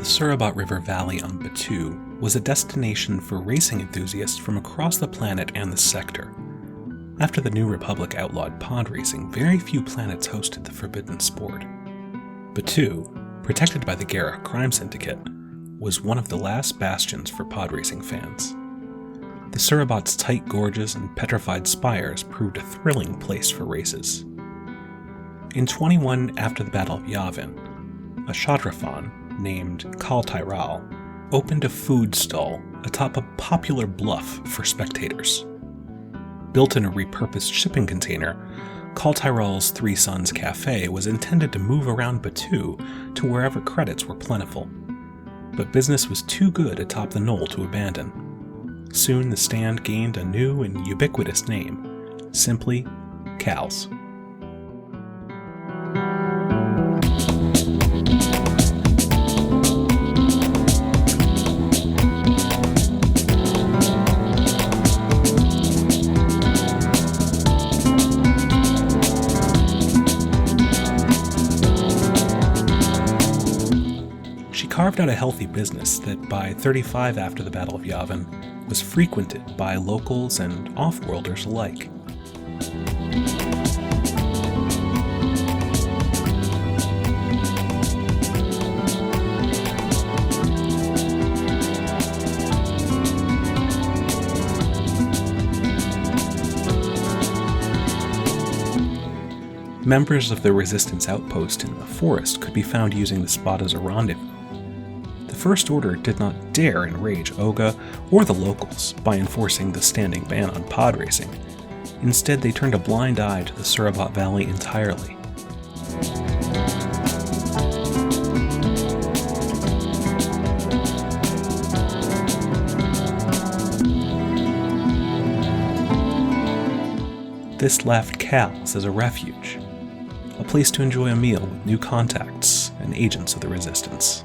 Surabat River Valley on Batu was a destination for racing enthusiasts from across the planet and the sector. After the New Republic outlawed pod racing, very few planets hosted the forbidden sport. Batu, protected by the Gara crime syndicate, was one of the last bastions for pod racing fans. The Surabat's tight gorges and petrified spires proved a thrilling place for races. In 21 after the Battle of Yavin, a Shadrafan named Kal Tyral opened a food stall atop a popular bluff for spectators. Built in a repurposed shipping container, Kal Tyral's Three Sons Cafe was intended to move around Batu to wherever credits were plentiful. But business was too good atop the knoll to abandon. Soon the stand gained a new and ubiquitous name, simply Cal's. She carved out a healthy business that by 35 after the Battle of Yavin was frequented by locals and off-worlders alike. Members of the resistance outpost in the forest could be found using the spot as a rendezvous. The First Order did not dare enrage Oga or the locals by enforcing the standing ban on pod racing. Instead, they turned a blind eye to the Surabat Valley entirely. This left Cal's as a refuge, a place to enjoy a meal with new contacts and agents of the resistance.